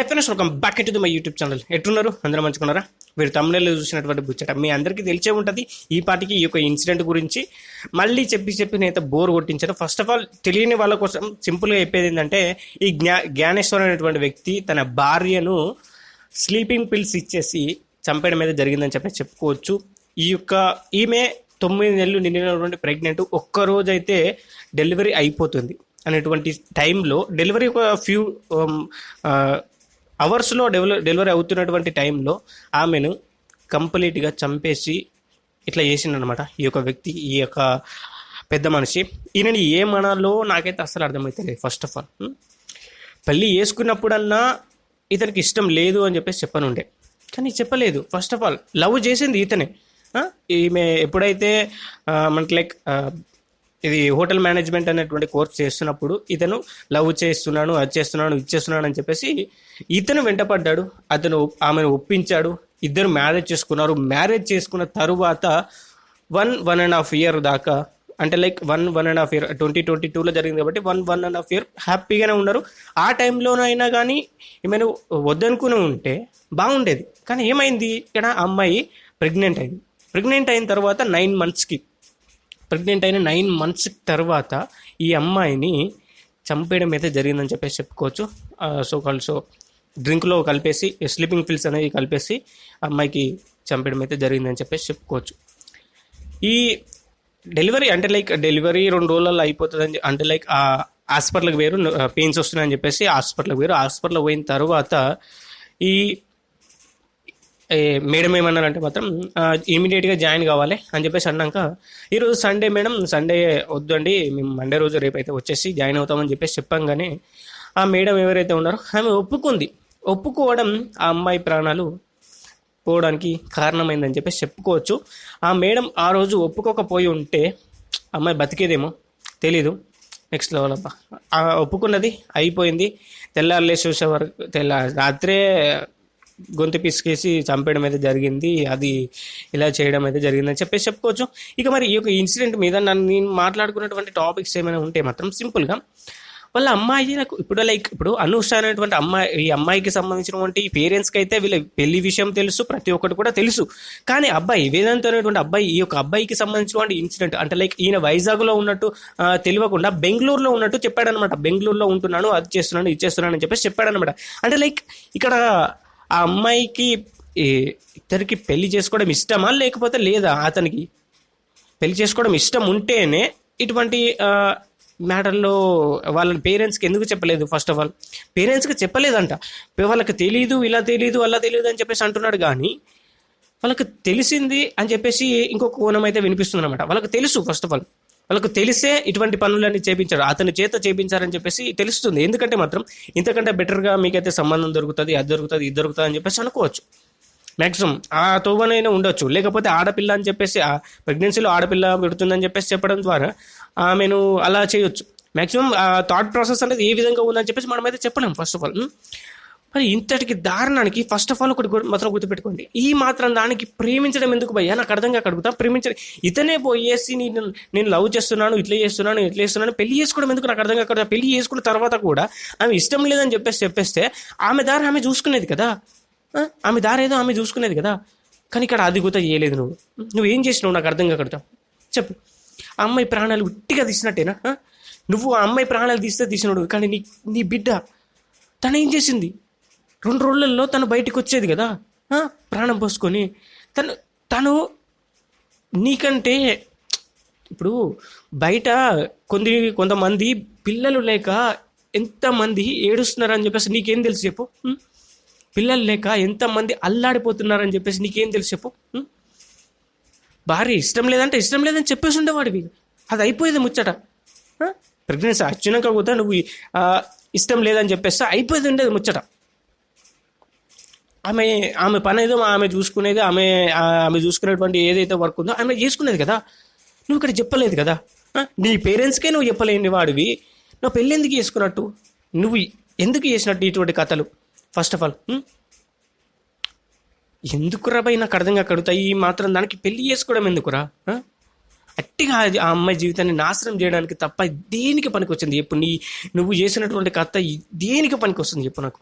Friends, welcome back to my YouTube channel. ఎట్లున్నారు? అందరూ మంచుకున్నారా? మీరు తమిళలో చూసినటువంటి బుచ్చట మీ అందరికీ తెలిసే ఉంటుంది. ఈ పాటికి ఈ యొక్క ఇన్సిడెంట్ గురించి మళ్ళీ చెప్పి నేనైతే బోర్ కొట్టించాను. ఫస్ట్ ఆఫ్ ఆల్ తెలియని వాళ్ళ కోసం సింపుల్గా చెప్పేది ఏంటంటే, ఈ జ్ఞానేశ్వర్ అనేటువంటి వ్యక్తి తన భార్యను స్లీపింగ్ పిల్స్ ఇచ్చేసి చంపేయడం మీద జరిగిందని చెప్పుకోవచ్చు. ఈమె 9 నెలలు నిండినటువంటి ప్రెగ్నెంట్, ఒక్కరోజు అయితే డెలివరీ అయిపోతుంది అనేటువంటి టైంలో, డెలివరీ ఒక ఫ్యూ అవర్స్లో డెలివరీ అవుతున్నటువంటి టైంలో ఆమెను కంప్లీట్గా చంపేసి ఇట్లా చేసిండనమాట ఈ యొక్క వ్యక్తి, ఈ యొక్క పెద్ద మనిషి. ఈయనని ఏమనాలో నాకైతే అస్సలు అర్థమవుతలేదు. ఫస్ట్ ఆఫ్ ఆల్ పెళ్ళి చేసుకున్నప్పుడన్నా ఇతనికి ఇష్టం లేదు అని చెప్పేసి చెప్పనుండే, కానీ చెప్పలేదు. ఫస్ట్ ఆఫ్ ఆల్ లవ్ చేసింది ఇతనే. ఈమె ఎప్పుడైతే మనకి ఇది హోటల్ మేనేజ్మెంట్ అనేటువంటి కోర్స్ చేస్తున్నప్పుడు ఇతను లవ్ చేస్తున్నాను, అది చేస్తున్నాను, ఇది చేస్తున్నాను అని చెప్పేసి ఇతను వెంటపడ్డాడు. అతను ఆమెను ఒప్పించాడు. ఇద్దరు మ్యారేజ్ చేసుకున్నారు. మ్యారేజ్ చేసుకున్న తరువాత 1.5 ఇయర్ దాకా, అంటే 1.5 ఇయర్ 2022లో జరిగింది కాబట్టి 1.5 ఇయర్ హ్యాపీగానే ఉన్నారు. ఆ టైంలోనైనా కానీ ఈమెను వద్దనుకుని ఉంటే బాగుండేది. కానీ ఏమైంది, ఇక్కడ అమ్మాయి ప్రెగ్నెంట్ అయింది. ప్రెగ్నెంట్ అయిన తర్వాత 9 మంత్స్ తర్వాత ఈ అమ్మాయిని చంపేయడం అయితే జరిగిందని చెప్పేసి చెప్పుకోవచ్చు. సో డ్రింక్లో కలిపేసి, స్లీపింగ్ పిల్స్ అనేవి కలిపేసి అమ్మాయికి చంపేయడం అయితే జరిగిందని చెప్పేసి చెప్పుకోవచ్చు. ఈ డెలివరీ అంటే డెలివరీ 2 రోజులలో అయిపోతుందని, అంటే హాస్పిటల్కి వేరు, పెయిన్స్ వస్తున్నాయని చెప్పేసి హాస్పిటల్కి వేరు. హాస్పిటల్కి పోయిన తర్వాత ఈ మేడం ఏమన్నారంటే మాత్రం ఇమీడియట్గా జాయిన్ కావాలి అని చెప్పేసి అన్నాక, ఈరోజు సండే మేడం, సండే వద్దండి, మేము మండే రోజు రేపు అయితే వచ్చేసి జాయిన్ అవుతామని చెప్పేసి చెప్పంగానే ఆ మేడం ఎవరైతే ఉన్నారో ఆమె ఒప్పుకుంది. ఒప్పుకోవడం ఆ అమ్మాయి ప్రాణాలు పోవడానికి కారణమైందని చెప్పేసి చెప్పుకోవచ్చు. ఆ మేడం ఆ రోజు ఒప్పుకోకపోయి ఉంటే అమ్మాయి బతికేదేమో తెలీదు. నెక్స్ట్ లెవెల్ అబ్బా, ఒప్పుకున్నది అయిపోయింది. తెల్లారులే చూసే వరకు రాత్రే గొంతు పిసికేసి చంపేయడం అయితే జరిగింది, అది ఇలా చేయడం అయితే జరిగిందని చెప్పేసి చెప్పుకోవచ్చు. ఇక మరి ఈ యొక్క ఇన్సిడెంట్ మీద నేను మాట్లాడుకున్నటువంటి టాపిక్స్ ఏమైనా ఉంటే మాత్రం సింపుల్గా వాళ్ళ అమ్మాయి నాకు ఇప్పుడు అనూష అనేటువంటి ఈ అమ్మాయికి సంబంధించినటువంటి పేరెంట్స్కి అయితే వీళ్ళ పెళ్లి విషయం తెలుసు, ప్రతి ఒక్కటి కూడా తెలుసు. కానీ వేదాంత్ అనేటువంటి ఈ యొక్క అబ్బాయికి సంబంధించినటువంటి ఇన్సిడెంట్ అంటే ఈయన వైజాగ్లో ఉన్నట్టు తెలియకుండా బెంగళూరులో ఉన్నట్టు చెప్పాడనమాట. బెంగళూరులో ఉంటున్నాను, అది చేస్తున్నాను, ఇది చేస్తున్నాను అని చెప్పేసి చెప్పాడనమాట. అంటే ఇక్కడ ఆ అమ్మాయికి ఇద్దరికి పెళ్లి చేసుకోవడం ఇష్టమా లేకపోతే లేదా, అతనికి పెళ్లి చేసుకోవడం ఇష్టం ఉంటేనే ఇటువంటి మ్యాటర్లో వాళ్ళ పేరెంట్స్కి ఎందుకు చెప్పలేదు? ఫస్ట్ ఆఫ్ ఆల్ పేరెంట్స్కి చెప్పలేదంట. వాళ్ళకి తెలీదు, ఇలా తెలీదు, అలా తెలియదు అని చెప్పేసి అంటున్నాడు. కానీ వాళ్ళకి తెలిసింది అని చెప్పేసి ఇంకొక కోణం అయితే వినిపిస్తుంది అనమాట. వాళ్ళకి తెలుసు, ఫస్ట్ ఆఫ్ ఆల్ వాళ్ళకు తెలిసే ఇటువంటి పనులన్నీ చేయించారు, అతని చేత చేయించారని చెప్పేసి తెలుస్తుంది. ఎందుకంటే మాత్రం ఇంతకంటే బెటర్గా మీకైతే సంబంధం దొరుకుతుంది, అది దొరుకుతుంది, ఇది దొరుకుతుంది అని చెప్పేసి అనుకోవచ్చు. మ్యాక్సిమం ఆ తోవనైనా ఉండొచ్చు. లేకపోతే ఆడపిల్ల అని చెప్పేసి ప్రెగ్నెన్సీలో ఆడపిల్ల పెడుతుందని చెప్పేసి చెప్పడం ద్వారా ఆమెను అలా చేయొచ్చు. మ్యాక్సిమం ఆ థాట్ ప్రాసెస్ అనేది ఏ విధంగా ఉందని చెప్పేసి మనం అయితే చెప్పలేం. ఫస్ట్ ఆఫ్ ఆల్ మరి ఇంతటికి దారుణానికి ఫస్ట్ ఆఫ్ ఆల్ ఒకటి మాత్రం గుర్తుపెట్టుకోండి, ఈ మాత్రం దానికి ప్రేమించడం ఎందుకు భయ్యా? నాకు అర్థంగా అడుగుతా. ప్రేమించడం ఇతనే పోయేసి నేను లవ్ చేస్తున్నాను, ఇట్లా చేస్తున్నాను, పెళ్లి చేసుకోవడం ఎందుకు? నాకు అర్థంగా అక్కడ పెళ్లి చేసుకున్న తర్వాత కూడా ఆమె ఇష్టం లేదని చెప్పేస్తే ఆమె దారి ఆమె చూసుకునేది కదా, ఆమె దారి ఏదో ఆమె చూసుకునేది కదా. కానీ ఇక్కడ అది కూడా చేయలేదు. నువ్వేం చేసినావు? నాకు అర్థంగా కడతావు చెప్పు. ఆ అమ్మాయి ప్రాణాలు ఉట్టిగా తీసినట్టేనా? నువ్వు ఆ అమ్మాయి ప్రాణాలు తీసినాడు, కానీ నీ బిడ్డ తను ఏం చేసింది? 2 రోజులలో తను బయటికి వచ్చేది కదా ప్రాణం పోసుకొని. తను నీకంటే ఇప్పుడు బయట కొంతమంది పిల్లలు లేక ఎంతమంది ఏడుస్తున్నారని చెప్పేసి నీకేం తెలుసు చెప్పు? పిల్లలు లేక ఎంతమంది అల్లాడిపోతున్నారని చెప్పేసి నీకేం తెలుసు చెప్పు? భార్య ఇష్టం లేదని చెప్పేసి ఉండేవాడివి, అది అయిపోయేది ముచ్చట. ప్రెగ్నెన్సీ వచ్చినాక కూడా నువ్వు ఇష్టం లేదని చెప్పేస్తే అయిపోయేది ఉండేది ముచ్చట. ఆమె పని ఏదో ఆమె చూసుకునేది, ఆమె చూసుకునేటువంటి ఏదైతే వర్క్ ఉందో ఆమె చేసుకునేది కదా. నువ్వు ఇక్కడ చెప్పలేదు కదా. నీ పేరెంట్స్కే నువ్వు చెప్పలేని వాడివి, నువ్వు పెళ్ళి ఎందుకు చేసుకున్నట్టు? నువ్వు ఎందుకు చేసినట్టు ఇటువంటి కథలు? ఫస్ట్ ఆఫ్ ఆల్ ఎందుకురా భయ్? నాకు అర్థంగా కడుగుతాయి. ఈ మాత్రం దానికి పెళ్లి చేసుకోవడం ఎందుకురా? అట్టిగా ఆ అమ్మాయి జీవితాన్ని నాశనం చేయడానికి తప్ప దేనికి పనికి వచ్చింది చెప్పు? నువ్వు చేసినటువంటి కథ దేనికి పనికి వస్తుంది చెప్పు నాకు?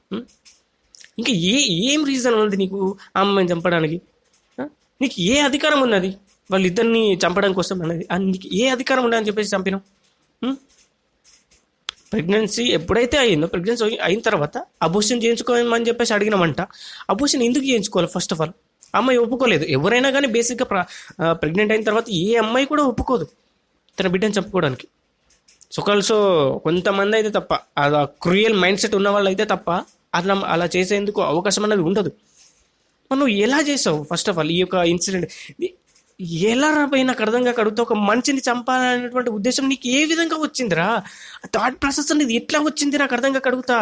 ఇంకా ఏం రీజన్ ఉంది నీకు ఆ అమ్మాయిని చంపడానికి? ఆ? నీకు ఏ అధికారం ఉన్నది వాళ్ళిద్దరిని చంపడం కోసం అన్నది? నీకు ఏ అధికారం ఉండదని చెప్పేసి చంపినావు? ప్రెగ్నెన్సీ ఎప్పుడైతే అయిందో, ప్రెగ్నెన్సీ అయిన తర్వాత అబోషన్ చేయించుకోమని చెప్పేసి అడిగినామంట. అబోషన్ ఎందుకు చేయించుకోవాలి? ఫస్ట్ ఆఫ్ ఆల్ అమ్మాయి ఒప్పుకోలేదు. ఎవరైనా కానీ బేసిక్గా ప్రెగ్నెంట్ అయిన తర్వాత ఏ అమ్మాయి కూడా ఒప్పుకోదు తన బిడ్డను చంపుకోవడానికి. సో కొంతమంది అయితే తప్ప, అది క్రూయల్ మైండ్ సెట్ ఉన్న వాళ్ళు అయితే తప్ప అలా చేసేందుకు అవకాశం అనేది ఉండదు. నువ్వు ఎలా చేసావు? ఫస్ట్ ఆఫ్ ఆల్ ఈ యొక్క ఇన్సిడెంట్ ఎలా రాబోయి నాకు అర్థంగా కడుగుతా. ఒక మనిషిని చంపాలనేటువంటి ఉద్దేశం నీకు ఏ విధంగా వచ్చిందిరా? థాట్ ప్రాసెస్ అనేది ఎట్లా వచ్చింది నాకు అర్థంగా కడుగుతా.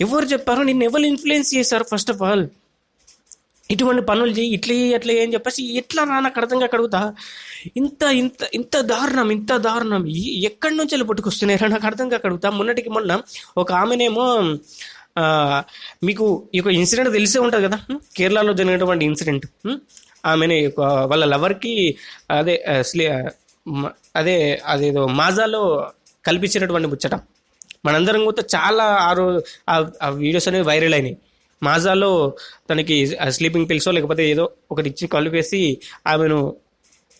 ఎవరు చెప్పారు? నిన్ను ఎవరు ఇన్ఫ్లుయెన్స్ చేశారు? ఫస్ట్ ఆఫ్ ఆల్ ఇటువంటి పనులు చేయి, ఇట్లా అట్లా అని చెప్పేసి ఎట్లా నాకు అర్థంగా కడుగుతా. ఇంత ఇంత ఇంత దారుణం, ఇంత దారుణం ఎక్కడి నుంచి వెళ్ళి పుట్టుకొస్తున్నారా నాకు అర్థంగా కడుగుతా. మొన్నటికి మొన్న ఒక ఆమెనేమో, మీకు ఈ యొక్క ఇన్సిడెంట్ తెలిసే ఉంటుంది కదా, కేరళలో జరిగినటువంటి ఇన్సిడెంట్. ఆమెని వాళ్ళ లవర్కి అదే అదేదో మాజాలో కల్పించినటువంటి ముచ్చట. మనందరం కూడా చాలా ఆ వీడియోస్ అనేవి వైరల్ అయినాయి. మాజాలో తనకి స్లీపింగ్ పిల్సో లేకపోతే ఏదో ఒకటి ఇచ్చి కలిపేసి ఆమెను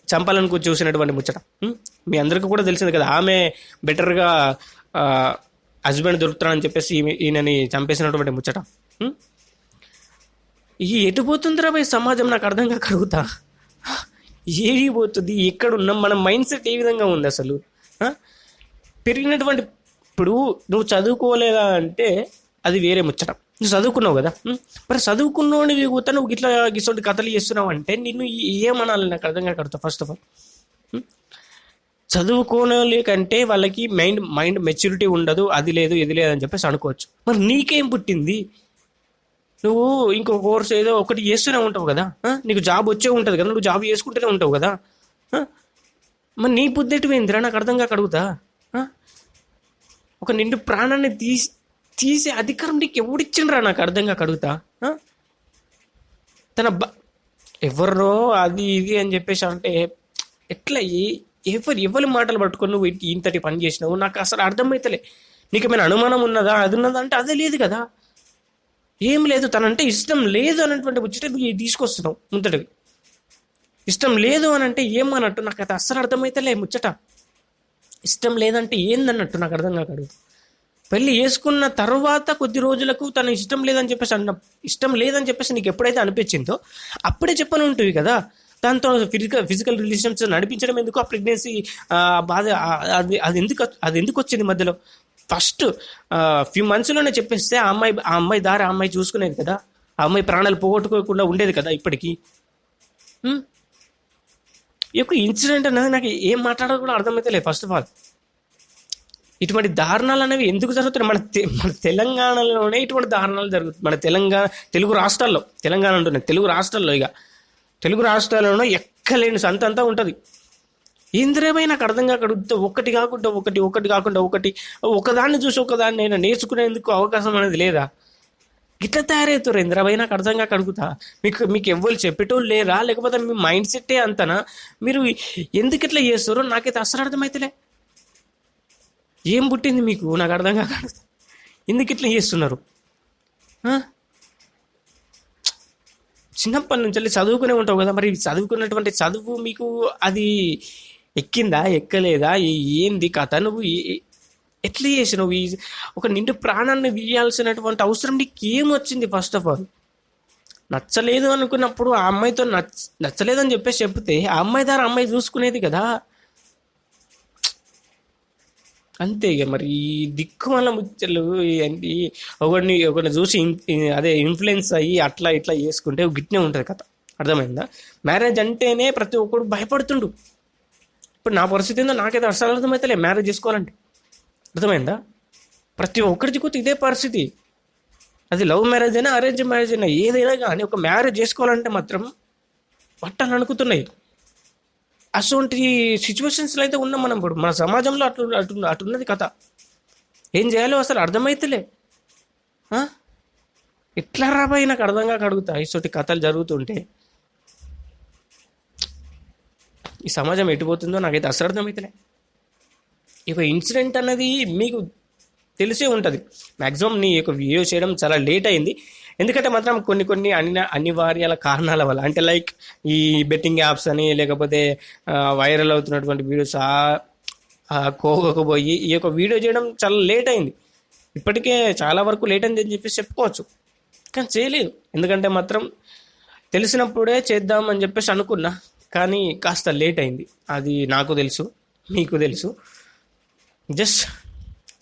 చంపాలని చూసినటువంటి ముచ్చట మీ అందరికీ కూడా తెలిసింది కదా. ఆమె బెటర్గా హస్బెండ్ దొరుకుతాడని చెప్పేసి ఈయనని చంపేసినటువంటి ముచ్చట. ఎటు పోతుందిరా భయ్ సమాజం నాకు అర్థంగా కడుగుతా. ఏది పోతుంది? ఎక్కడున్నాం? మన మైండ్ సెట్ ఏ విధంగా ఉంది అసలు? పెరిగినటువంటి ఇప్పుడు నువ్వు చదువుకోలేదా అంటే అది వేరే ముచ్చట. నువ్వు చదువుకున్నావు కదా, మరి చదువుకున్నోడివి కూడా నువ్వు ఇట్లా గిసోటి కథలు చేస్తున్నావు అంటే నిన్ను ఏమనాలి నాకు అర్థంగా కడుగుతా. ఫస్ట్ ఆఫ్ ఆల్ చదువుకోనోళ్ళ కంటే వాళ్ళకి మైండ్ మెచ్యూరిటీ ఉండదు, అది లేదు ఇది లేదు అని చెప్పేసి అనుకోవచ్చు. మరి నీకేం పుట్టింది? నువ్వు ఇంకో కోర్స్ ఏదో ఒకటి చేస్తూనే ఉంటావు కదా, నీకు జాబ్ వచ్చే ఉంటుంది కదా, నువ్వు జాబ్ చేసుకుంటూనే ఉంటావు కదా. మరి నీ బుద్ధి ఎటుపోయిందిరా నాకు అర్థంగా కడుగుతా. ఒక నిండు ప్రాణాన్ని తీసే అధికారం నీకు ఎవడిచ్చిండ్రా నాకు అర్థంగా కడుగుతా. తన ఎవరో అది ఇది అని చెప్పేసి అంటే ఎట్లా? ఎవరి మాటలు పట్టుకొని నువ్వు ఇంతటి పని చేసినావు నాకు అసలు అర్థమైతలే. నీకు ఏమైనా అనుమానం ఉన్నదా? అది ఉన్నదా అంటే అదే లేదు కదా, ఏం లేదు. తనంటే ఇష్టం లేదు అన్నటువంటి ముచ్చట తీసుకొస్తున్నావు ముందటివి. ఇష్టం లేదు అని అంటే ఏమన్నట్టు నాకు అది అస్సలు అర్థమైతలే ముచ్చట. ఇష్టం లేదంటే ఏందన్నట్టు నాకు అర్థం కాకడు. పెళ్ళి చేసుకున్న తర్వాత కొద్ది రోజులకు తను ఇష్టం లేదని చెప్పేసి నీకు ఎప్పుడైతే అనిపించిందో అప్పుడే చెప్పని ఉంటుంది కదా. దాంతో ఫిజికల్ రిలేషన్స్ నడిపించడం ఎందుకు? ఆ ప్రెగ్నెన్సీ బాధ అది ఎందుకు వచ్చింది మధ్యలో? ఫస్ట్ ఫ్యూ మంత్స్లోనే చెప్పేస్తే ఆ అమ్మాయి దారి ఆ అమ్మాయి చూసుకునేది కదా, ఆ అమ్మాయి ప్రాణాలు పోగొట్టుకోకుండా ఉండేది కదా. ఇప్పటికీ ఈ యొక్క ఇన్సిడెంట్ అనేది నాకు ఏం మాట్లాడాలో కూడా అర్థమైతే లేదు. ఫస్ట్ ఆఫ్ ఆల్ ఇటువంటి దారుణాలు అనేవి ఎందుకు జరుగుతున్నాయి? మన తెలంగాణలోనే ఇటువంటి దారుణాలు జరుగుతుంది. మన తెలుగు రాష్ట్రాల్లో, తెలంగాణ అంటున్నాయి, తెలుగు రాష్ట్రాల్లోనే ఎక్కలేని సంతంతా ఉంటుంది. ఇంద్రేమై నాకు అర్థం కాకూడదు. ఒకటి కాకుండా ఒకదాన్ని చూసి ఒకదాన్ని నేను నేర్చుకునేందుకు అవకాశం అనేది లేదా? ఇట్లా తయారవుతారు ఇంద్రభై నాకు అర్థం కాక అడుగుతా. మీకు ఎవ్వరు చెప్పేటోళ్ళు లేరా? లేకపోతే మీ మైండ్ సెట్టే అంతనా? మీరు ఎందుకు ఇట్లా చేస్తారో నాకైతే అసలు అర్థమవుతలే. ఏం పుట్టింది మీకు నాకు అర్థం కాక అడుగుతా. ఎందుకు ఇట్లా చేస్తున్నారు? చిన్నప్పటి నుంచి చదువుకునే ఉంటావు కదా, మరి చదువుకున్నటువంటి చదువు మీకు అది ఎక్కిందా ఎక్కలేదా? ఏంది కథ? నువ్వు ఎట్లా చేసినావు? ఒక నిండు ప్రాణాన్ని వీయాల్సినటువంటి అవసరం నీకు ఏమొచ్చింది? ఫస్ట్ ఆఫ్ ఆల్ నచ్చలేదు అనుకున్నప్పుడు ఆ అమ్మాయితో నచ్చలేదని చెప్పేసి చెప్తే ఆ అమ్మాయి ద్వారా అమ్మాయి చూసుకునేది కదా. అంతే ఇక మరి ఈ దిక్కుమల్ల ముచ్చలు ఏంటి? ఒకరిని చూసి అదే ఇన్ఫ్లుయెన్స్ అయ్యి అట్లా ఇట్లా చేసుకుంటే గిట్నే ఉంటుంది కథ. అర్థమైందా? మ్యారేజ్ అంటేనే ప్రతి ఒక్కడు భయపడుతుండు. ఇప్పుడు నా పరిస్థితి ఏందో నాకైతే అసలు అర్థమైతలే మ్యారేజ్ చేసుకోవాలంటే. అర్థమైందా? ప్రతి ఒక్కరికి కూడా ఇదే పరిస్థితి. అది లవ్ మ్యారేజ్ అయినా అరేంజ్ మ్యారేజ్ అయినా ఏదైనా కానీ ఒక మ్యారేజ్ చేసుకోవాలంటే మాత్రం పట్టాలు అనుకుతున్నాయి. అటువంటి సిచ్యువేషన్స్లో అయితే ఉన్నాం మనం. ఇప్పుడు మన సమాజంలో అటున్నది కథ. ఏం చేయాలో అసలు అర్థమైతలే. ఎట్లా రాబాయి నాకు అర్థంగా అడుగుతా. ఇటువంటి కథలు జరుగుతుంటే ఈ సమాజం ఎటుపోతుందో నాకైతే అసలు అర్థమైతలే. ఇక ఇన్సిడెంట్ అన్నది మీకు తెలిసే ఉంటుంది. మ్యాక్సిమం నీ యొక్క వీడియో చేయడం చాలా లేట్ అయింది. ఎందుకంటే మాత్రం కొన్ని అనివార్యాల కారణాల వల్ల, అంటే లైక్ ఈ బెట్టింగ్ యాప్స్ అని, లేకపోతే వైరల్ అవుతున్నటువంటి వీడియోస్ కోకపోయి ఈ యొక్క వీడియో చేయడం చాలా లేట్ అయింది. ఇప్పటికే చాలా వరకు లేట్ అయింది అని చెప్పేసి చెప్పుకోవచ్చు, కానీ చేయలేదు. ఎందుకంటే మాత్రం తెలిసినప్పుడే చేద్దామని చెప్పేసి అనుకున్నా, కానీ కాస్త లేట్ అయింది. అది నాకు తెలుసు, మీకు తెలుసు. జస్ట్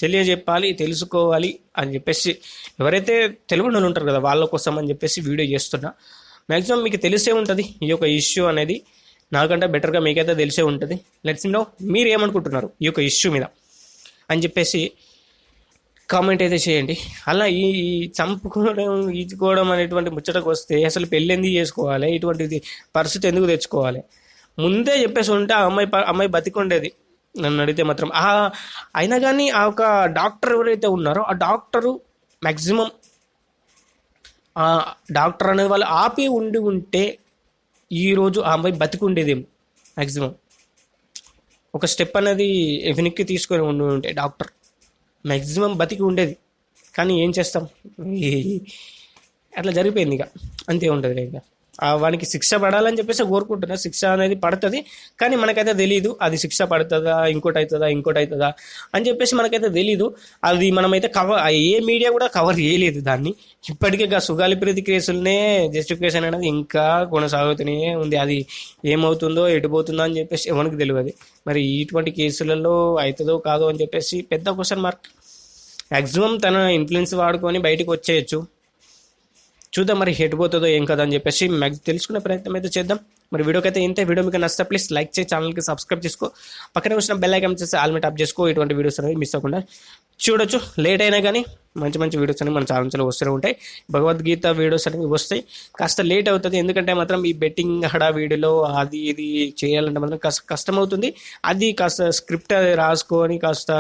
తెలియజెప్పాలి, తెలుసుకోవాలి అని చెప్పేసి ఎవరైతే తెలియని వాళ్ళు ఉంటారు కదా, వాళ్ళ కోసం అని చెప్పేసి వీడియో చేస్తున్నా. మ్యాక్సిమం మీకు తెలిసే ఉంటుంది ఈ యొక్క ఇష్యూ అనేది, నాకంటే బెటర్గా మీకైతే తెలిసే ఉంటుంది. లెట్స్ నో మీరు ఏమనుకుంటున్నారు ఈ యొక్క ఇష్యూ మీద అని చెప్పేసి కామెంట్ అయితే చేయండి. అలా ఈ చంపుకోవడం, ఈచుకోవడం అనేటువంటి ముచ్చటకు వస్తే అసలు పెళ్ళి ఎందుకు చేసుకోవాలి, ఇటువంటిది పరిస్థితి ఎందుకు తెచ్చుకోవాలి? ముందే చెప్పేసి ఉంటే ఆ అమ్మాయి బతికుండేది నన్ను అడిగితే మాత్రం. అయినా కానీ ఆ ఒక డాక్టర్ ఎవరైతే ఉన్నారో ఆ డాక్టరు మ్యాక్సిమం ఆ డాక్టర్ అనేది వాళ్ళు ఆపి ఉంటే ఈరోజు ఆ అమ్మాయి బతికుండేదేమో. మ్యాక్సిమం ఒక స్టెప్ అనేది వెనక్కి తీసుకొని ఉంటే డాక్టర్ మ్యాక్సిమం బతికి ఉండేది. కానీ ఏం చేస్తాం, అట్లా జరిగిపోయింది. ఇక అంతే ఉంటుంది. ఇక వానికి శిక్ష పడాలని చెప్పేసి కోరుకుంటున్నా. శిక్ష అనేది పడుతుంది, కానీ మనకైతే తెలీదు అది శిక్ష పడుతుందా, ఇంకోటి అవుతుందా అని చెప్పేసి మనకైతే తెలీదు. అది మనమైతే ఏ మీడియా కూడా కవర్ చేయలేదు దాన్ని. ఇప్పటికే సుగాలి ప్రీతి కేసులనే జస్టిఫికేషన్ అనేది ఇంకా కొనసాగుతూనే ఉంది. అది ఏమవుతుందో ఎటుపోతుందో అని చెప్పేసి ఎవరికి తెలియదు. మరి ఇటువంటి కేసులలో అవుతుందో కాదో అని చెప్పేసి పెద్ద క్వశ్చన్ మార్క్. మ్యాక్సిమం తన ఇన్ఫ్లుయెన్స్ వాడుకొని బయటకు వచ్చేయచ్చు. చూద్దాం మరి ఎటుపోతుందో ఏం కదా అని చెప్పేసి తెలుసుకునే ప్రయత్నం అయితే చేద్దాం. మరి వీడియోకి అయితే ఇంతే. వీడియో మీకు నచ్చితే ప్లీజ్ లైక్ చేసి ఛానల్కి సబ్స్క్రైబ్ చేసుకో, పక్కనే వచ్చిన బెల్ ఐకాన్ చేసి ఆల్ మీద ట్యాప్ చేసుకో. ఇటువంటి వీడియోస్ అనేవి మిస్ అవ్వకుండా చూడొచ్చు. లేట్ అయినా కానీ మంచి వీడియోస్ అనేవి మన ఛానల్స్లో వస్తూనే ఉంటాయి. భగవద్గీత వీడియోస్ అనేవి వస్తాయి. కాస్త లేట్ అవుతుంది, ఎందుకంటే మాత్రం ఈ బెట్టింగ్ వీడియోలో అది ఇది చేయాలంటే మాత్రం కాస్త కష్టం అవుతుంది. అది కాస్త స్క్రిప్ట్ రాసుకొని కాస్త,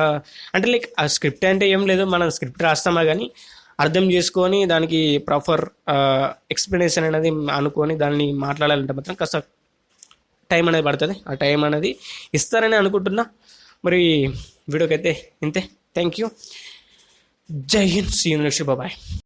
అంటే లైక్ ఆ స్క్రిప్ట్ అంటే ఏం లేదు, మనం స్క్రిప్ట్ రాస్తామా కానీ అర్థం చేసుకొని దానికి ప్రాపర్ ఎక్స్ప్లెనేషన్ అనేది అనుకొని దాన్ని మాట్లాడాలంటే మాత్రం కాస్త టైం అనేది పడుతుంది. ఆ టైం అనేది ఇస్తారని అనుకుంటున్నా. మరి వీడియోకి అయితే ఇంతే. Thank you. జై హింద్. See you next. బాయ్.